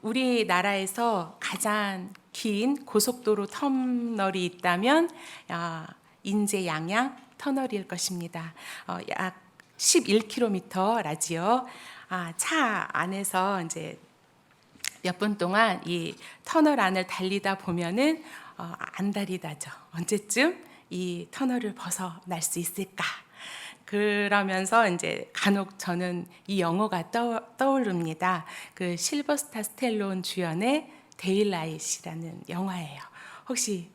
우리나라에서 가장 긴 고속도로 터널이 있다면 인제 양양 터널일 것입니다. 약 11km라지요. 차 안에서 이제 몇 분 동안 이 터널 안을 달리다 보면은 안달이 나죠. 언제쯤 이 터널을 벗어날 수 있을까? 그러면서 이제 간혹 저는 이 영화가 떠오릅니다. 그 실버스타 스텔론 주연의 데일라이트라는 영화예요. 혹시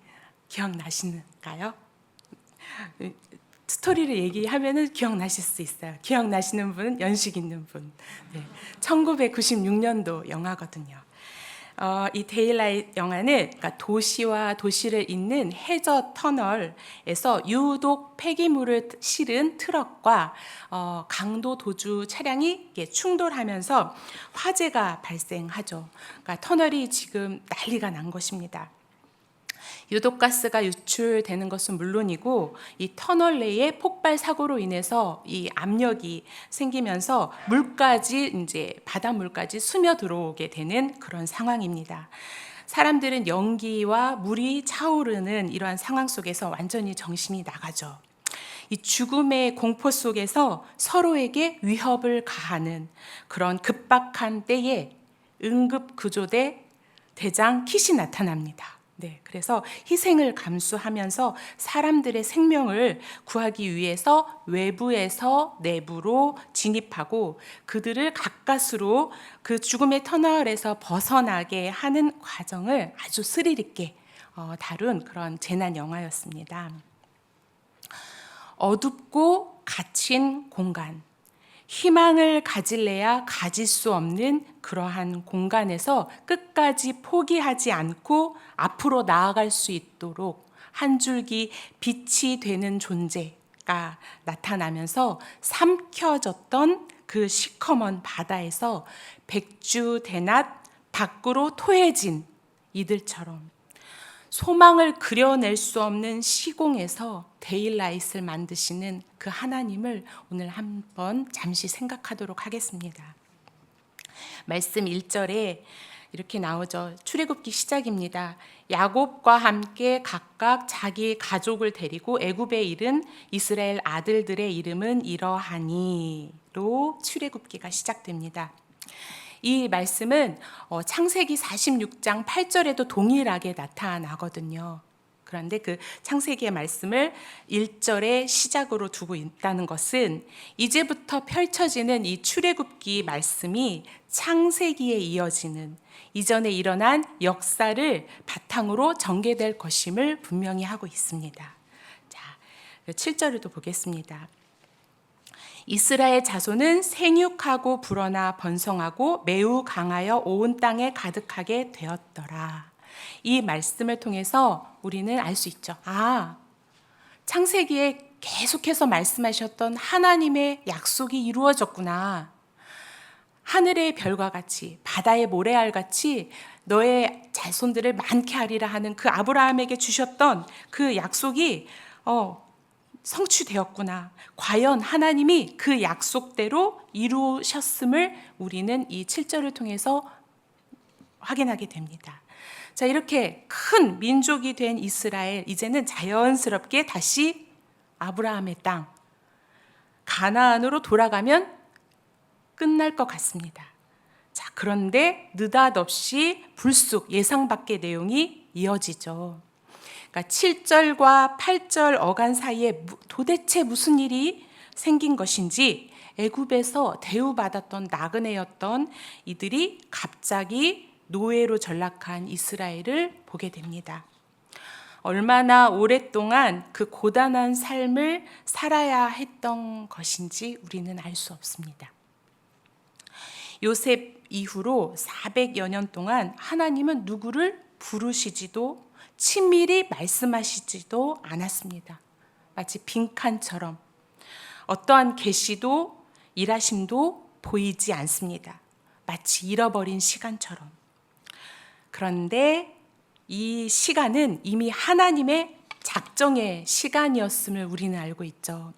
기억나시는가요? 스토리를 얘기하면은 기억나실 수 있어요. 기억나시는 분, 연식 있는 분. 네. 1996년도 영화거든요. 이 데일라이트 영화는 그러니까 도시와 도시를 잇는 해저 터널에서 유독 폐기물을 실은 트럭과 강도 도주 차량이 충돌하면서 화재가 발생하죠. 그러니까 터널이 지금 난리가 난 것입니다. 유독가스가 유출되는 것은 물론이고 이 터널 내에 폭발 사고로 인해서 이 압력이 생기면서 물까지 이제 바닷물까지 스며 들어오게 되는 그런 상황입니다. 사람들은 연기와 물이 차오르는 이러한 상황 속에서 완전히 정신이 나가죠. 이 죽음의 공포 속에서 서로에게 위협을 가하는 그런 급박한 때에 응급구조대 대장 킷이 나타납니다. 네, 그래서 희생을 감수하면서 사람들의 생명을 구하기 위해서 외부에서 내부로 진입하고 그들을 가까스로 그 죽음의 터널에서 벗어나게 하는 과정을 아주 스릴 있게 다룬 그런 재난 영화였습니다. 어둡고 갇힌 공간, 희망을 가질래야 가질 수 없는 그러한 공간에서 끝까지 포기하지 않고 앞으로 나아갈 수 있도록 한 줄기 빛이 되는 존재가 나타나면서 삼켜졌던 그 시커먼 바다에서 백주대낮 밖으로 토해진 이들처럼 소망을 그려낼 수 없는 시공에서 데일라이트를 만드시는 그 하나님을 오늘 한번 잠시 생각하도록 하겠습니다. 말씀 1절에 이렇게 나오죠. 출애굽기 시작입니다. 야곱과 함께 각각 자기 가족을 데리고 애굽에 이른 이스라엘 아들들의 이름은 이러하니로 출애굽기가 시작됩니다. 이 말씀은 창세기 46장 8절에도 동일하게 나타나거든요. 그런데 그 창세기의 말씀을 1절의 시작으로 두고 있다는 것은 이제부터 펼쳐지는 이 출애굽기 말씀이 창세기에 이어지는 이전에 일어난 역사를 바탕으로 전개될 것임을 분명히 하고 있습니다. 자, 7절을 또 보겠습니다. 이스라엘 자손은 생육하고 불어나 번성하고 매우 강하여 온 땅에 가득하게 되었더라. 이 말씀을 통해서 우리는 알 수 있죠. 창세기에 계속해서 말씀하셨던 하나님의 약속이 이루어졌구나. 하늘의 별과 같이 바다의 모래알 같이 너의 자손들을 많게 하리라 하는 그 아브라함에게 주셨던 그 약속이 성취되었구나. 과연 하나님이 그 약속대로 이루셨음을 우리는 이 7절을 통해서 확인하게 됩니다. 자, 이렇게 큰 민족이 된 이스라엘, 이제는 자연스럽게 다시 아브라함의 땅, 가나안으로 돌아가면 끝날 것 같습니다. 자, 그런데 느닷없이 불쑥 예상 밖의 내용이 이어지죠. 그러니까 7절과 8절 어간 사이에 도대체 무슨 일이 생긴 것인지 애굽에서 대우받았던 나그네였던 이들이 갑자기 노예로 전락한 이스라엘을 보게 됩니다. 얼마나 오랫동안 그 고단한 삶을 살아야 했던 것인지 우리는 알 수 없습니다. 요셉 이후로 400여 년 동안 하나님은 누구를 부르시지도 친밀히 말씀하시지도 않았습니다. 마치 빈칸처럼 어떠한 계시도 일하심도 보이지 않습니다. 마치 잃어버린 시간처럼. 그런데 이 시간은 이미 하나님의 작정의 시간이었음을 우리는 알고 있죠.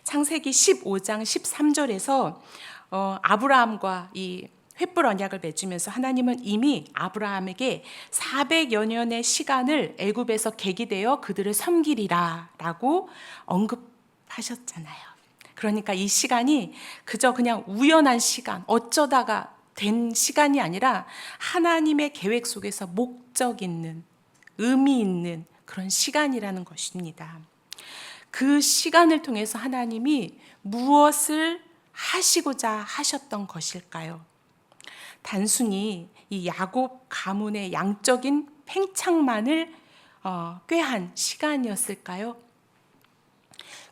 창세기 15장 13절에서 아브라함과 이 횃불 언약을 맺으면서 하나님은 이미 아브라함에게 400여 년의 시간을 애굽에서 계기되어 그들을 섬기리라 라고 언급하셨잖아요. 그러니까 이 시간이 그저 그냥 우연한 시간, 어쩌다가 된 시간이 아니라 하나님의 계획 속에서 목적 있는, 의미 있는 그런 시간이라는 것입니다. 그 시간을 통해서 하나님이 무엇을 하시고자 하셨던 것일까요? 단순히 이 야곱 가문의 양적인 팽창만을 꾀한 시간이었을까요?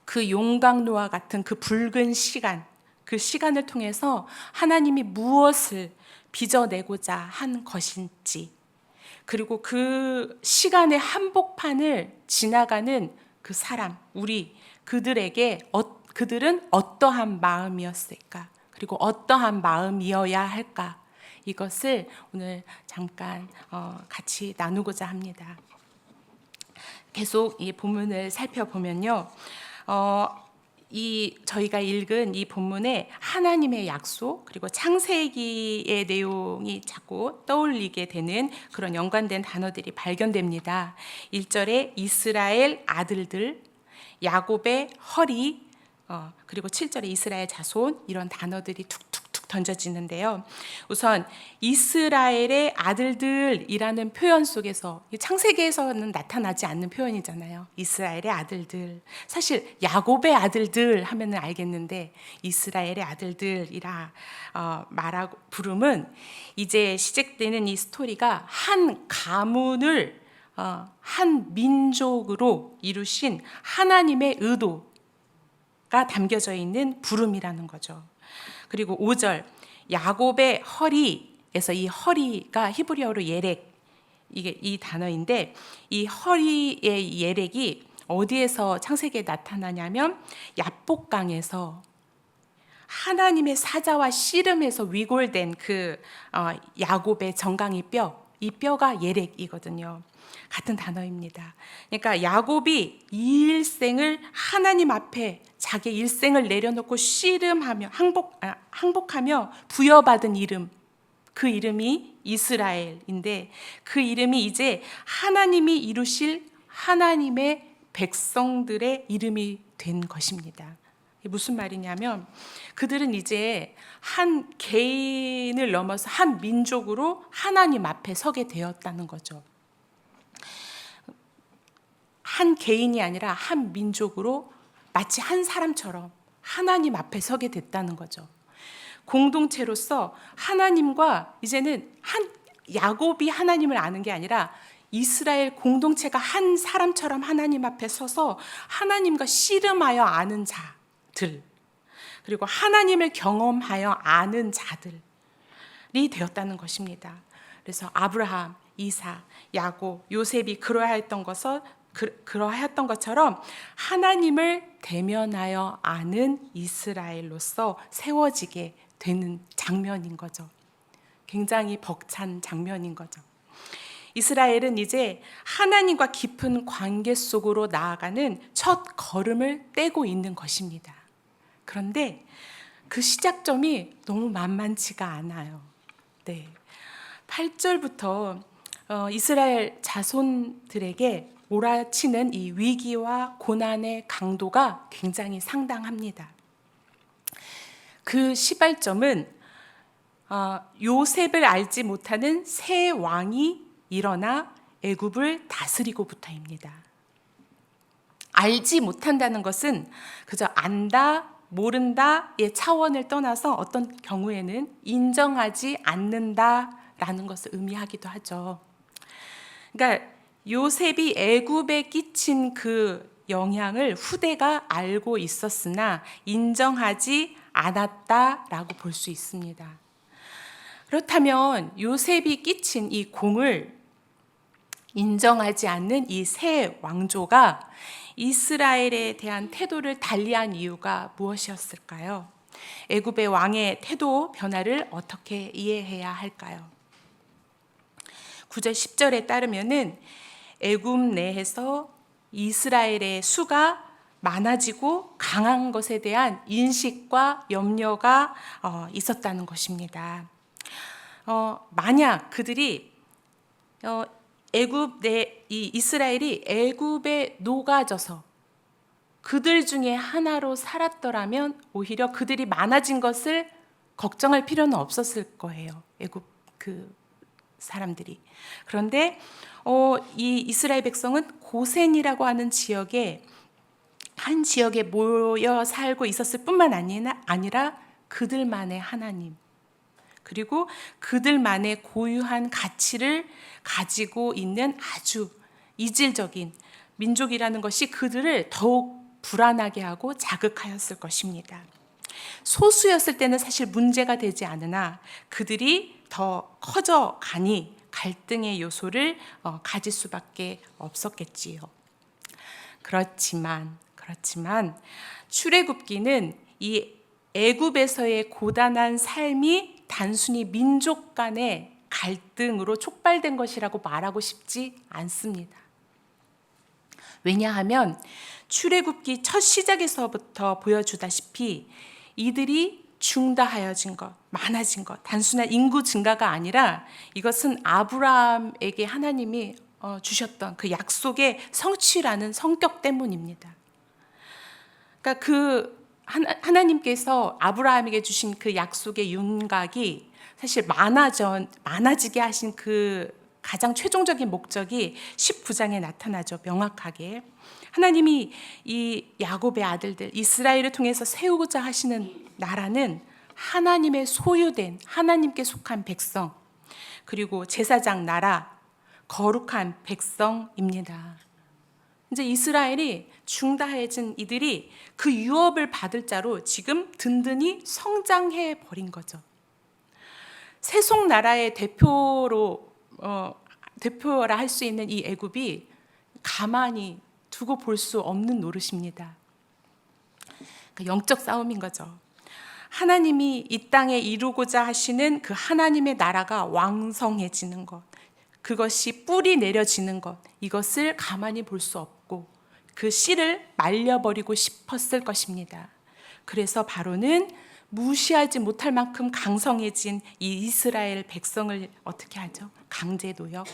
그 용광로와 같은 그 붉은 시간, 그 시간을 통해서 하나님이 무엇을 빚어내고자 한 것인지, 그리고 그 시간의 한복판을 지나가는 그 사람, 그들에게 그들은 어떠한 마음이었을까? 그리고 어떠한 마음이어야 할까? 이것을 오늘 잠깐 같이 나누고자 합니다. 계속 이 본문을 살펴보면요, 저희가 읽은 이 본문에 하나님의 약속 그리고 창세기의 내용이 자꾸 떠올리게 되는 그런 연관된 단어들이 발견됩니다. 1절에 이스라엘 아들들, 야곱의 허리, 그리고 7절에 이스라엘 자손, 이런 단어들이 툭툭툭 던져지는데요. 우선 이스라엘의 아들들이라는 표현 속에서 창세기에서는 나타나지 않는 표현이잖아요. 이스라엘의 아들들. 사실 야곱의 아들들 하면은 알겠는데 이스라엘의 아들들이라 말하고 부름은 이제 시작되는 이 스토리가 한 가문을 한 민족으로 이루신 하나님의 의도가 담겨져 있는 부름이라는 거죠. 그리고 5절 야곱의 허리에서 이 허리가 히브리어로 예렉, 이게 이 단어인데 이 허리의 예렉이 어디에서 창세기에 나타나냐면 야복강에서 하나님의 사자와 씨름에서 위골된 그 야곱의 정강이 뼈, 이 뼈가 예렉이거든요. 같은 단어입니다. 그러니까 야곱이 이 일생을 하나님 앞에 자기 일생을 내려놓고 씨름하며 항복하며 부여받은 이름, 그 이름이 이스라엘인데 그 이름이 이제 하나님이 이루실 하나님의 백성들의 이름이 된 것입니다. 무슨 말이냐면 그들은 이제 한 개인을 넘어서 한 민족으로 하나님 앞에 서게 되었다는 거죠. 한 개인이 아니라 한 민족으로 마치 한 사람처럼 하나님 앞에 서게 됐다는 거죠. 공동체로서 하나님과 이제는 야곱이 하나님을 아는 게 아니라 이스라엘 공동체가 한 사람처럼 하나님 앞에 서서 하나님과 씨름하여 아는 자들, 그리고 하나님을 경험하여 아는 자들이 되었다는 것입니다. 그래서 아브라함, 이삭, 야곱, 요셉이 그러하였던 것처럼 하나님을 대면하여 아는 이스라엘로서 세워지게 되는 장면인 거죠. 굉장히 벅찬 장면인 거죠. 이스라엘은 이제 하나님과 깊은 관계 속으로 나아가는 첫 걸음을 떼고 있는 것입니다. 그런데 그 시작점이 너무 만만치가 않아요. 네. 8절부터 이스라엘 자손들에게 몰아치는 이 위기와 고난의 강도가 굉장히 상당합니다. 그 시발점은 요셉을 알지 못하는 새 왕이 일어나 애굽을 다스리고부터입니다. 알지 못한다는 것은 그저 안다, 모른다의 차원을 떠나서 어떤 경우에는 인정하지 않는다라는 것을 의미하기도 하죠. 그러니까 요셉이 애굽에 끼친 그 영향을 후대가 알고 있었으나 인정하지 않았다라고 볼 수 있습니다. 그렇다면 요셉이 끼친 이 공을 인정하지 않는 이 새 왕조가 이스라엘에 대한 태도를 달리한 이유가 무엇이었을까요? 애굽의 왕의 태도 변화를 어떻게 이해해야 할까요? 9절 10절에 따르면은 애굽 내에서 이스라엘의 수가 많아지고 강한 것에 대한 인식과 염려가 있었다는 것입니다. 만약 그들이 이 이스라엘이 애굽에 녹아져서 그들 중에 하나로 살았더라면 오히려 그들이 많아진 것을 걱정할 필요는 없었을 거예요. 애굽 그 사람들이. 그런데 이 이스라엘 백성은 고센이라고 하는 한 지역에 모여 살고 있었을 뿐만 아니라 그들만의 하나님, 그리고 그들만의 고유한 가치를 가지고 있는 아주 이질적인 민족이라는 것이 그들을 더욱 불안하게 하고 자극하였을 것입니다. 소수였을 때는 사실 문제가 되지 않으나 그들이 더 커져 가니 갈등의 요소를 가질 수밖에 없었겠지요. 그렇지만 출애굽기는 이 애굽에서의 고단한 삶이 단순히 민족 간의 갈등으로 촉발된 것이라고 말하고 싶지 않습니다. 왜냐하면 출애굽기 첫 시작에서부터 보여주다시피 이들이 중다하여진 것, 많아진 것, 단순한 인구 증가가 아니라 이것은 아브라함에게 하나님이 주셨던 그 약속의 성취라는 성격 때문입니다. 그러니까 하나님께서 아브라함에게 주신 그 약속의 윤곽이 사실 많아지게 하신 그 가장 최종적인 목적이 19장에 나타나죠. 명확하게. 하나님이 이 야곱의 아들들 이스라엘을 통해서 세우고자 하시는 나라는 하나님의 소유된 하나님께 속한 백성, 그리고 제사장 나라, 거룩한 백성입니다. 이제 이스라엘이 중다해진 이들이 그 유업을 받을 자로 지금 든든히 성장해 버린 거죠. 세속 나라의 대표라 할 수 있는 이 애굽이 가만히 두고 볼 수 없는 노릇입니다. 영적 싸움인 거죠. 하나님이 이 땅에 이루고자 하시는 그 하나님의 나라가 왕성해지는 것, 그것이 뿌리 내려지는 것, 이것을 가만히 볼 수 없고 그 씨를 말려버리고 싶었을 것입니다. 그래서 바로는 무시하지 못할 만큼 강성해진 이 이스라엘 백성을 어떻게 하죠? 강제 노역,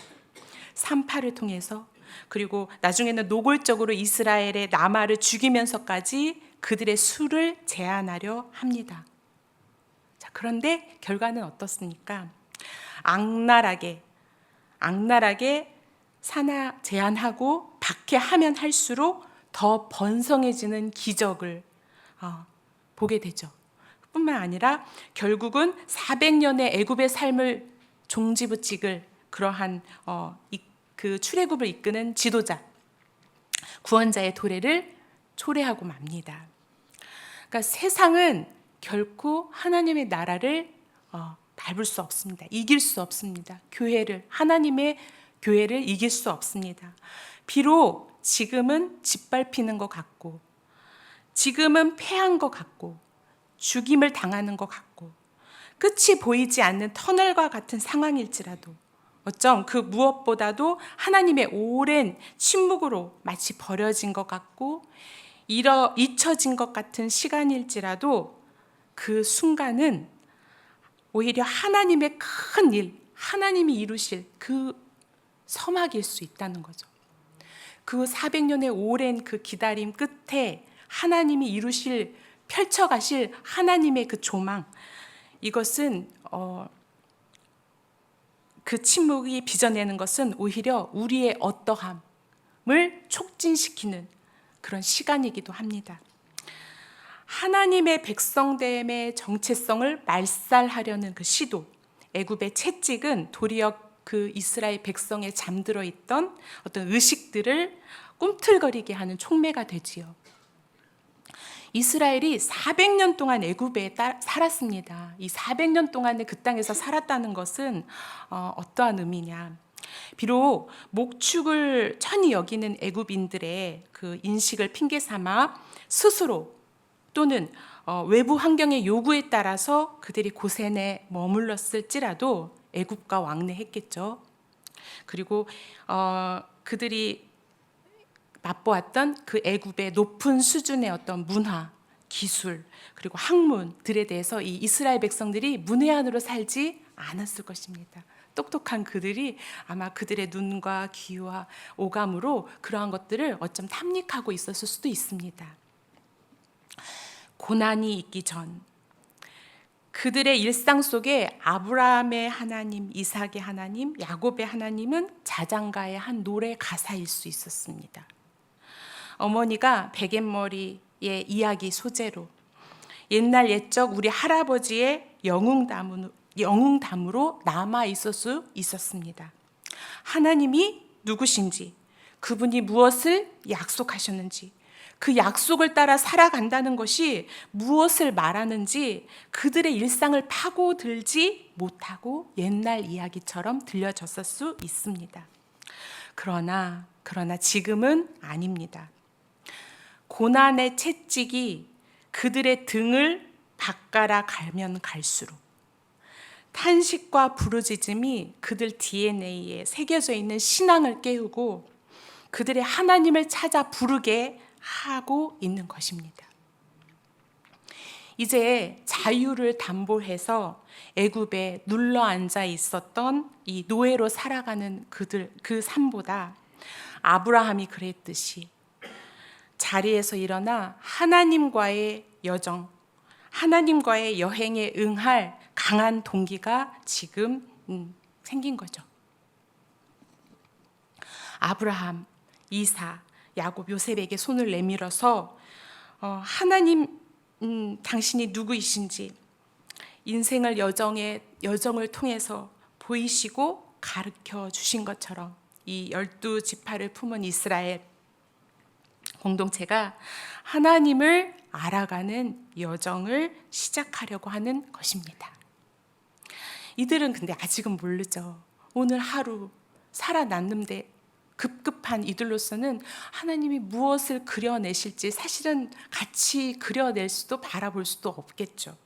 산파를 통해서, 그리고 나중에는 노골적으로 이스라엘의 남아를 죽이면서까지 그들의 수를 제한하려 합니다. 자, 그런데 결과는 어떻습니까? 악랄하게 산하 제한하고 박해하면 할수록 더 번성해지는 기적을 보게 되죠. 뿐만 아니라 결국은 400년의 애굽의 삶을 종지부찍을 그러한 그 출애굽을 이끄는 지도자, 구원자의 도래를 초래하고 맙니다. 그러니까 세상은 결코 하나님의 나라를 밟을 수 없습니다. 이길 수 없습니다. 하나님의 교회를 이길 수 없습니다. 비록 지금은 짓밟히는 것 같고, 지금은 패한 것 같고, 죽임을 당하는 것 같고, 끝이 보이지 않는 터널과 같은 상황일지라도, 어쩜 그 무엇보다도 하나님의 오랜 침묵으로 마치 버려진 것 같고 잊혀진 것 같은 시간일지라도 그 순간은 오히려 하나님의 큰 일, 하나님이 이루실 그 서막일 수 있다는 거죠. 그 400년의 오랜 그 기다림 끝에 하나님이 펼쳐가실 하나님의 그 조망, 이것은 그 침묵이 빚어내는 것은 오히려 우리의 어떠함을 촉진시키는 그런 시간이기도 합니다. 하나님의 백성됨의 정체성을 말살하려는 그 시도, 애굽의 채찍은 도리어 그 이스라엘 백성에 잠들어 있던 어떤 의식들을 꿈틀거리게 하는 촉매가 되지요. 이스라엘이 400년 동안 애굽에 살았습니다. 이 400년 동안에 그 땅에서 살았다는 것은 어떠한 의미냐? 비록 목축을 천히 여기는 애굽인들의 그 인식을 핑계 삼아 스스로 또는 외부 환경의 요구에 따라서 그들이 고센에 머물렀을지라도 애굽과 왕래했겠죠. 그리고 그들이 맛보았던 그 애굽의 높은 수준의 어떤 문화, 기술 그리고 학문들에 대해서 이 이스라엘 백성들이 문외한으로 살지 않았을 것입니다. 똑똑한 그들이 아마 그들의 눈과 귀와 오감으로 그러한 것들을 어쩜 탐닉하고 있었을 수도 있습니다. 고난이 있기 전 그들의 일상 속에 아브라함의 하나님, 이삭의 하나님, 야곱의 하나님은 자장가의 한 노래 가사일 수 있었습니다. 어머니가 베갯머리의 이야기 소재로 옛날 옛적 우리 할아버지의 영웅담으로 남아 있을 수 있었습니다. 하나님이 누구신지, 그분이 무엇을 약속하셨는지, 그 약속을 따라 살아간다는 것이 무엇을 말하는지 그들의 일상을 파고들지 못하고 옛날 이야기처럼 들려졌을 수 있습니다. 그러나 지금은 아닙니다. 고난의 채찍이 그들의 등을 바꿔라 가면 갈수록 탄식과 부르짖음이 그들 DNA에 새겨져 있는 신앙을 깨우고 그들의 하나님을 찾아 부르게 하고 있는 것입니다. 이제 자유를 담보해서 애굽에 눌러 앉아 있었던 이 노예로 살아가는 그 삶보다 아브라함이 그랬듯이 자리에서 일어나 하나님과의 여정, 하나님과의 여행에 응할 강한 동기가 지금 생긴 거죠. 아브라함, 이삭, 야곱, 요셉에게 손을 내밀어서 하나님 당신이 누구이신지 인생을 여정을 통해서 보이시고 가르쳐 주신 것처럼 이 12지파를 품은 이스라엘 공동체가 하나님을 알아가는 여정을 시작하려고 하는 것입니다. 이들은 근데 아직은 모르죠. 오늘 하루 살아났는데 급급한 이들로서는 하나님이 무엇을 그려내실지 사실은 같이 그려낼 수도 바라볼 수도 없겠죠.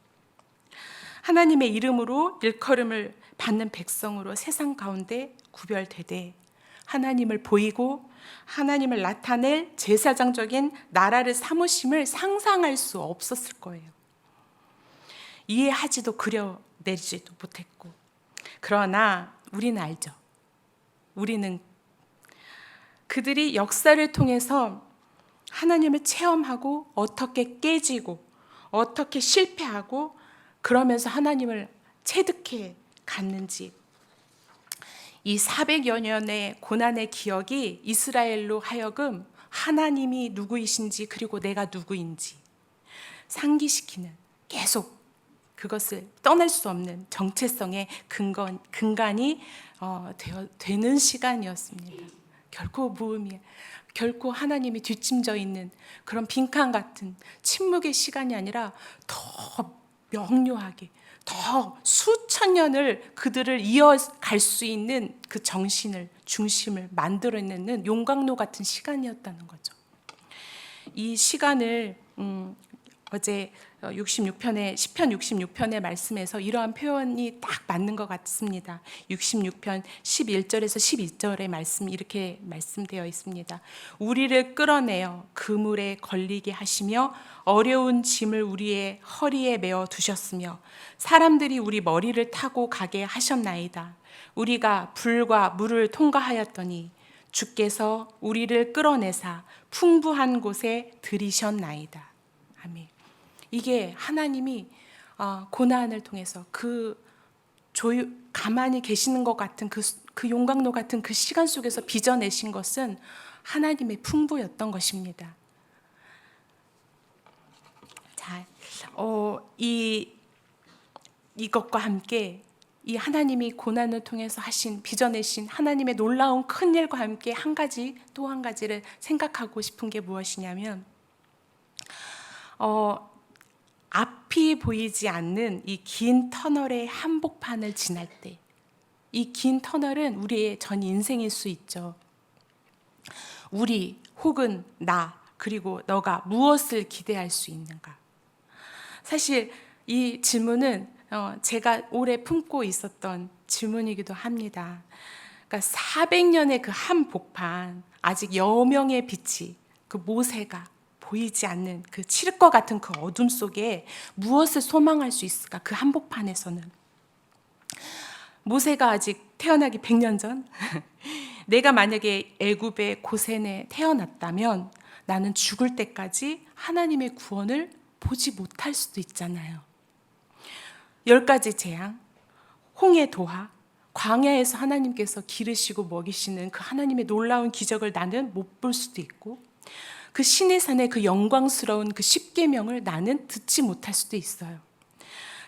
하나님의 이름으로 일컬음을 받는 백성으로 세상 가운데 구별되되 하나님을 보이고 하나님을 나타낼 제사장적인 나라를 삼으심을 상상할 수 없었을 거예요. 이해하지도 그려내지도 못했고, 그러나 우리는 알죠. 우리는 그들이 역사를 통해서 하나님을 체험하고 어떻게 깨지고 어떻게 실패하고 그러면서 하나님을 체득해 갔는지, 이 400여 년의 고난의 기억이 이스라엘로 하여금 하나님이 누구이신지 그리고 내가 누구인지 상기시키는, 계속 그것을 떠날 수 없는 정체성의 근간이 되는 시간이었습니다. 결코 하나님이 뒷짐져 있는 그런 빈칸 같은 침묵의 시간이 아니라 더 명료하게, 더 수천 년을 그들을 이어갈 수 있는 그 정신을, 중심을 만들어내는 용광로 같은 시간이었다는 거죠. 이 시간을 어제 66편의 시편 66편의 말씀에서 이러한 표현이 딱 맞는 것 같습니다. 66편 11절에서 12절의 말씀이 이렇게 말씀되어 있습니다. 우리를 끌어내어 그물에 걸리게 하시며 어려운 짐을 우리의 허리에 메어 두셨으며 사람들이 우리 머리를 타고 가게 하셨나이다. 우리가 불과 물을 통과하였더니 주께서 우리를 끌어내사 풍부한 곳에 들이셨나이다. 아멘. 이게 하나님이 고난을 통해서 가만히 계시는 것 같은 그 용광로 같은 그 시간 속에서 빚어내신 것은 하나님의 풍부였던 것입니다. 자, 이것과 함께 이 하나님이 고난을 통해서 빚어내신 하나님의 놀라운 큰 일과 함께 또 한 가지를 생각하고 싶은 게 무엇이냐면, 앞이 보이지 않는 이 긴 터널의 한복판을 지날 때, 이 긴 터널은 우리의 전 인생일 수 있죠. 우리 혹은 나 그리고 너가 무엇을 기대할 수 있는가? 사실 이 질문은 제가 오래 품고 있었던 질문이기도 합니다. 그러니까 400년의 그 한복판, 아직 여명의 빛이 그 모세가 보이지 않는 그 칠 것 같은 그 어둠 속에 무엇을 소망할 수 있을까? 그 한복판에서는 모세가 아직 태어나기 100년 전 내가 만약에 애굽의 고센에 태어났다면 나는 죽을 때까지 하나님의 구원을 보지 못할 수도 있잖아요. 10가지 재앙, 홍해 도하, 광야에서 하나님께서 기르시고 먹이시는 그 하나님의 놀라운 기적을 나는 못 볼 수도 있고, 그 신의 산의 그 영광스러운 그 십계명을 나는 듣지 못할 수도 있어요.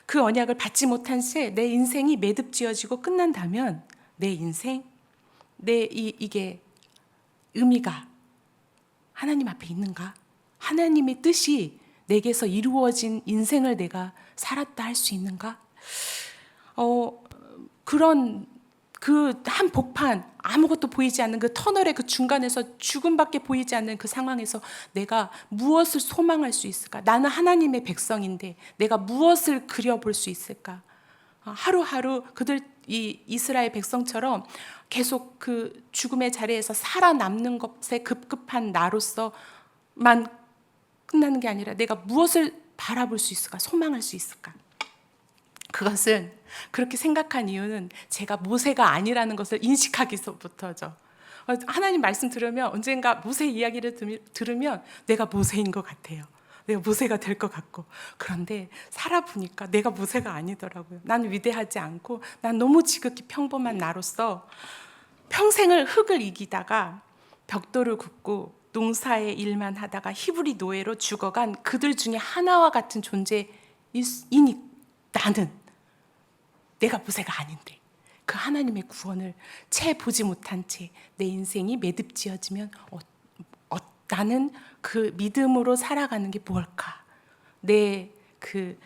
그 언약을 받지 못한 채 내 인생이 매듭지어지고 끝난다면 내 인생, 이게 의미가 하나님 앞에 있는가? 하나님의 뜻이 내게서 이루어진 인생을 내가 살았다 할 수 있는가? 그런 그 한복판, 아무것도 보이지 않는 그 터널의 그 중간에서 죽음밖에 보이지 않는 그 상황에서 내가 무엇을 소망할 수 있을까? 나는 하나님의 백성인데 내가 무엇을 그려볼 수 있을까? 하루하루 그들 이 이스라엘 백성처럼 계속 그 죽음의 자리에서 살아남는 것에 급급한 나로서만 끝나는 게 아니라 내가 무엇을 바라볼 수 있을까? 소망할 수 있을까? 그것은 그렇게 생각한 이유는 제가 모세가 아니라는 것을 인식하기서부터죠. 하나님 말씀 들으면 언젠가 모세 이야기를 들으면 내가 모세인 것 같아요. 내가 모세가 될 것 같고. 그런데 살아보니까 내가 모세가 아니더라고요. 난 위대하지 않고 난 너무 지극히 평범한 나로서 평생을 흙을 이기다가 벽돌을 굽고 농사의 일만 하다가 히브리 노예로 죽어간 그들 중에 하나와 같은 존재이니 나는 내가 모세가 아닌데 그 하나님의 구원을 채 보지 못한 채 내 인생이 매듭지어지면 나는 그 믿음으로 살아가는 게 뭘까? 내 그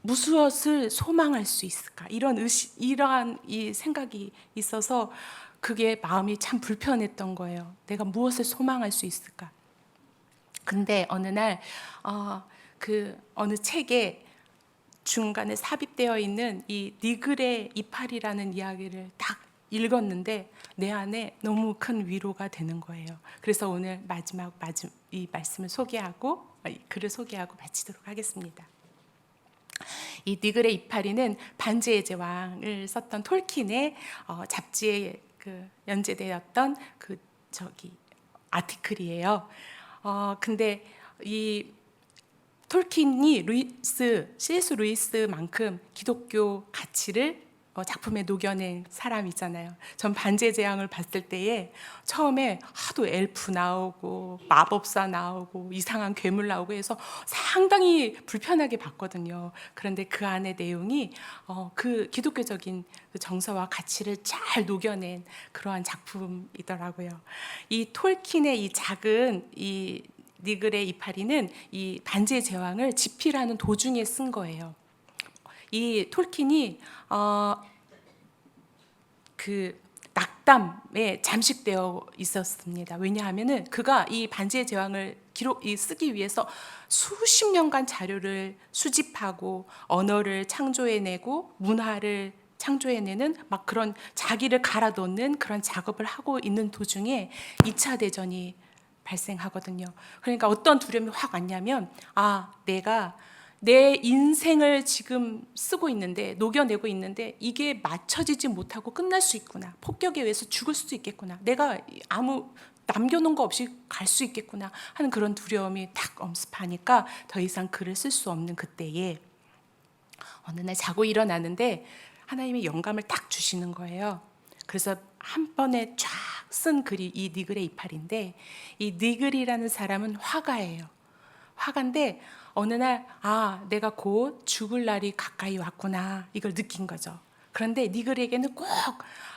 무엇을 소망할 수 있을까? 이러한 이 생각이 있어서 그게 마음이 참 불편했던 거예요. 내가 무엇을 소망할 수 있을까? 근데 어느 날 그 어느 책에 중간에 삽입되어 있는 이 니글의 이파리라는 이야기를 딱 읽었는데 내 안에 너무 큰 위로가 되는 거예요. 그래서 오늘 마지막 이 말씀을 소개하고 글을 소개하고 마치도록 하겠습니다. 이 니글의 이파리는 반지의 제왕을 썼던 톨킨의 잡지에 그 연재되었던 그 아티클이에요. 근데 이 톨킨이 C.S. 루이스만큼 기독교 가치를 작품에 녹여낸 사람이잖아요. 전 반지의 제왕을 봤을 때에 처음에 하도 엘프 나오고 마법사 나오고 이상한 괴물 나오고 해서 상당히 불편하게 봤거든요. 그런데 그 안의 내용이 그 기독교적인 그 정서와 가치를 잘 녹여낸 그러한 작품이더라고요. 이 톨킨의 이 작은 이 니글의 이파리는 이 반지의 제왕을 집필하는 도중에 쓴 거예요. 이 톨킨이 그 낙담에 잠식되어 있었습니다. 왜냐하면은 그가 이 반지의 제왕을 쓰기 위해서 수십 년간 자료를 수집하고 언어를 창조해내고 문화를 창조해내는 막 그런 자기를 갈아넣는 그런 작업을 하고 있는 도중에 2차 대전이 발생하거든요. 그러니까 어떤 두려움이 확 왔냐면 내가 내 인생을 지금 쓰고 있는데 녹여내고 있는데 이게 맞춰지지 못하고 끝날 수 있구나. 폭격에 의해서 죽을 수도 있겠구나. 내가 아무 남겨놓은 거 없이 갈 수 있겠구나 하는 그런 두려움이 딱 엄습하니까 더 이상 글을 쓸 수 없는 그때에 어느 날 자고 일어나는데 하나님의 영감을 딱 주시는 거예요. 그래서 한 번에 쫙 쓴 글이 이 니글의 이파리인데 이 니글이라는 사람은 화가예요. 화가인데 어느 날 내가 곧 죽을 날이 가까이 왔구나 이걸 느낀 거죠. 그런데 니글에게는 꼭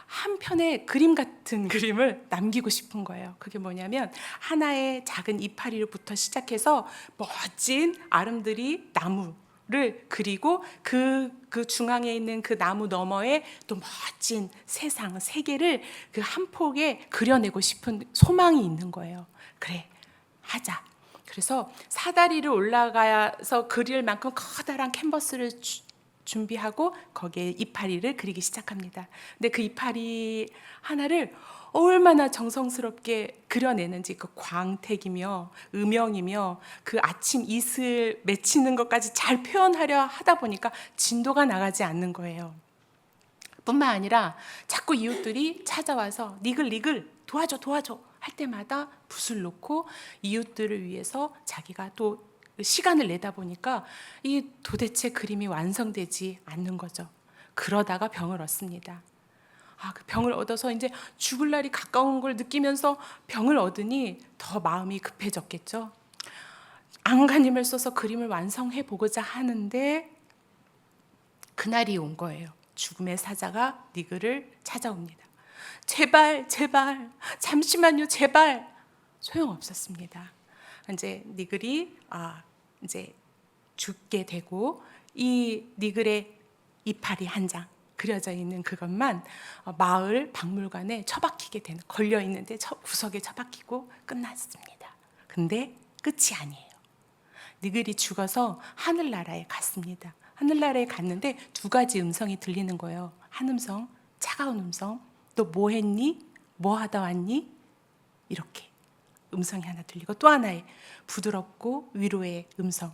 한 편의 그림 같은 그림을 남기고 싶은 거예요. 그게 뭐냐면 하나의 작은 이파리로부터 시작해서 멋진 아름드리 나무를 그리고 그 중앙에 있는 그 나무 너머에 또 멋진 세상, 세계를 그 한 폭에 그려내고 싶은 소망이 있는 거예요. 그래, 하자. 그래서 사다리를 올라가서 그릴 만큼 커다란 캔버스를 준비하고 거기에 이파리를 그리기 시작합니다. 근데 그 이파리 하나를 얼마나 정성스럽게 그려내는지, 그 광택이며 음영이며 그 아침 이슬 맺히는 것까지 잘 표현하려 하다 보니까 진도가 나가지 않는 거예요. 뿐만 아니라 자꾸 이웃들이 찾아와서 니글 도와줘 할 때마다 붓을 놓고 이웃들을 위해서 자기가 또 시간을 내다 보니까 이 도대체 그림이 완성되지 않는 거죠. 그러다가 병을 얻습니다. 그 병을 얻어서 이제 죽을 날이 가까운 걸 느끼면서 병을 얻으니 더 마음이 급해졌겠죠. 안간힘을 써서 그림을 완성해 보고자 하는데 그날이 온 거예요. 죽음의 사자가 니글을 찾아옵니다. 제발 잠시만요, 제발. 소용없었습니다. 이제 니글이 이제 죽게 되고 이 니글의 이파리 한 장 그려져 있는 그것만 마을 박물관에 처박히게 되는, 걸려 있는데 구석에 처박히고 끝났습니다. 근데 끝이 아니에요. 니글이 죽어서 하늘나라에 갔습니다. 하늘나라에 갔는데 두 가지 음성이 들리는 거예요. 한 음성, 차가운 음성, 또 뭐 했니? 뭐 하다 왔니? 이렇게 음성이 하나 들리고, 또 하나의 부드럽고 위로의 음성,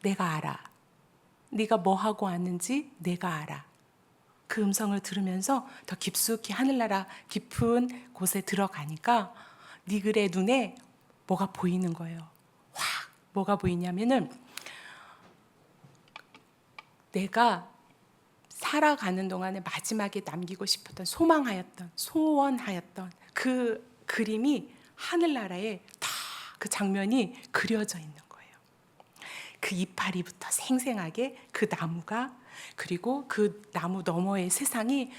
내가 알아. 네가 뭐 하고 왔는지 내가 알아. 그 음성을 들으면서 더 깊숙이 하늘나라 깊은 곳에 들어가니까 니글의 눈에 뭐가 보이는 거예요. 확 뭐가 보이냐면은 내가 살아가는 동안에 마지막에 남기고 싶었던, 소망하였던, 소원하였던 그 그림이 하늘나라에 다 그 장면이 그려져 있는 거예요. 그 이파리부터 생생하게 그 나무가, 그리고 그 나무 너머의 세상이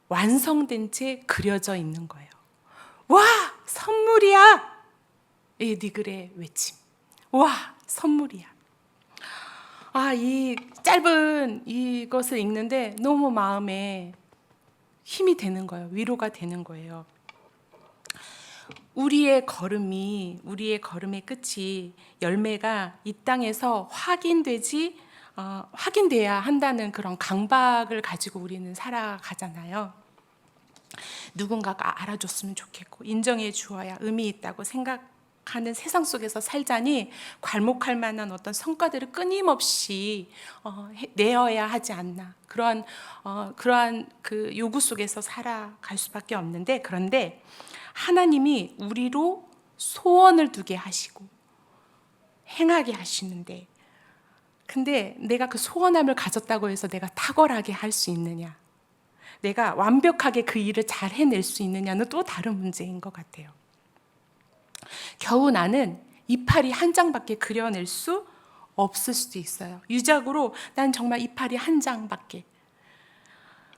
완성된 채 그려져 있는 거예요. 와, 선물이야! 이 니글의 외침. 와, 선물이야. 이 짧은 이것을 읽는데 너무 마음에 힘이 되는 거예요. 위로가 되는 거예요. 우리의 걸음의 끝이, 열매가 이 땅에서 확인돼야 한다는 그런 강박을 가지고 우리는 살아가잖아요. 누군가가 알아줬으면 좋겠고 인정해 주어야 의미 있다고 생각하는 세상 속에서 살자니 괄목할 만한 어떤 성과들을 끊임없이 내어야 하지 않나, 그러한 그 요구 속에서 살아갈 수밖에 없는데, 그런데 하나님이 우리로 소원을 두게 하시고 행하게 하시는데, 근데 내가 그 소원함을 가졌다고 해서 내가 탁월하게 할 수 있느냐, 내가 완벽하게 그 일을 잘 해낼 수 있느냐는 또 다른 문제인 것 같아요. 겨우 나는 이파리 한 장밖에 그려낼 수 없을 수도 있어요. 유작으로 난 정말 이파리 한 장밖에,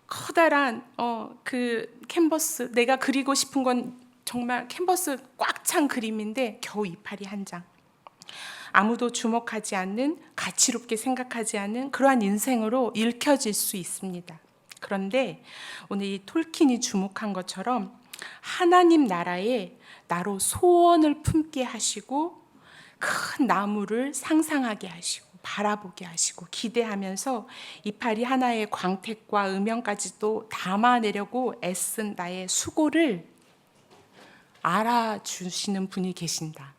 커다란 그 캔버스, 내가 그리고 싶은 건 정말 캔버스 꽉 찬 그림인데 겨우 이파리 한 장. 아무도 주목하지 않는, 가치롭게 생각하지 않는 그러한 인생으로 읽혀질 수 있습니다. 그런데 오늘 이 톨킨이 주목한 것처럼 하나님 나라에 나로 소원을 품게 하시고 큰 나무를 상상하게 하시고 바라보게 하시고 기대하면서 이파리 하나의 광택과 음영까지도 담아내려고 애쓴 나의 수고를 알아주시는 분이 계신다.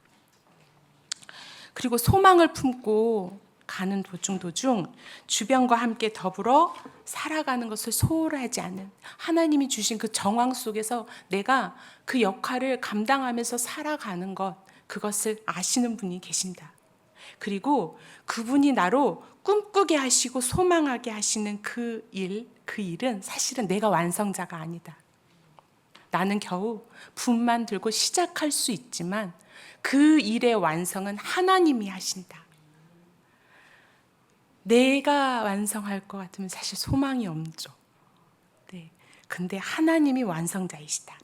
그리고 소망을 품고 가는 도중 주변과 함께 더불어 살아가는 것을 소홀하지 않는, 하나님이 주신 그 정황 속에서 내가 그 역할을 감당하면서 살아가는 것, 그것을 아시는 분이 계신다. 그리고 그분이 나로 꿈꾸게 하시고 소망하게 하시는 그 일은 사실은 내가 완성자가 아니다. 나는 겨우 붓만 들고 시작할 수 있지만 그 일의 완성은 하나님이 하신다. 내가 완성할 것 같으면 사실 소망이 없죠. 네. 근데 하나님이 완성자이시다.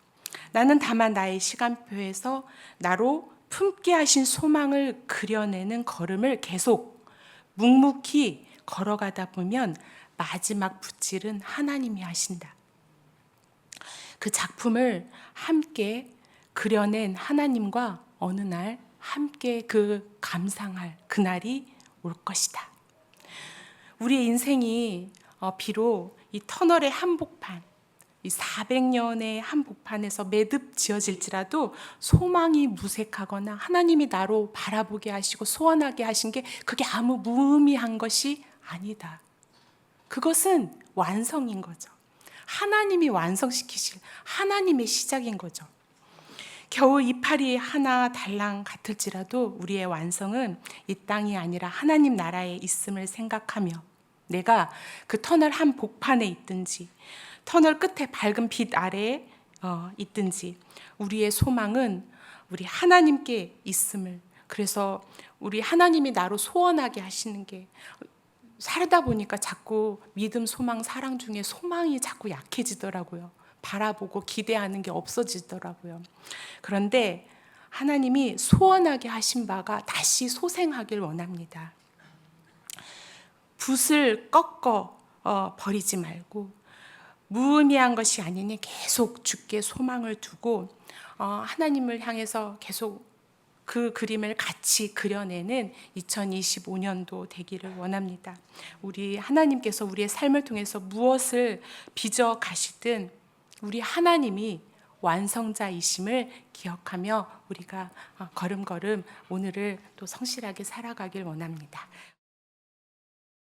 나는 다만 나의 시간표에서 나로 품게 하신 소망을 그려내는 걸음을 계속 묵묵히 걸어가다 보면 마지막 붓질은 하나님이 하신다. 그 작품을 함께 그려낸 하나님과 어느 날 함께 그 감상할 그날이 올 것이다. 우리의 인생이 비록 이 터널의 한복판, 이 400년의 한복판에서 매듭 지어질지라도 소망이 무색하거나 하나님이 나로 바라보게 하시고 소원하게 하신 게 그게 아무 무의미한 것이 아니다. 그것은 완성인 거죠. 하나님이 완성시키실 하나님의 시작인 거죠. 겨우 이파리 하나 달랑 같을지라도 우리의 완성은 이 땅이 아니라 하나님 나라에 있음을 생각하며 내가 그 터널 한 복판에 있든지 터널 끝에 밝은 빛 아래에 있든지 우리의 소망은 우리 하나님께 있음을, 그래서 우리 하나님이 나로 소원하게 하시는 게, 살다 보니까 자꾸 믿음, 소망, 사랑 중에 소망이 자꾸 약해지더라고요. 바라보고 기대하는 게 없어지더라고요. 그런데 하나님이 소원하게 하신 바가 다시 소생하길 원합니다. 붓을 꺾어 버리지 말고 무의미한 것이 아니니 계속 주께 소망을 두고 하나님을 향해서 계속 그 그림을 같이 그려내는 2025년도 되기를 원합니다. 우리 하나님께서 우리의 삶을 통해서 무엇을 빚어 가시든 우리 하나님이 완성자이심을 기억하며 우리가 걸음걸음 오늘을 또 성실하게 살아가길 원합니다.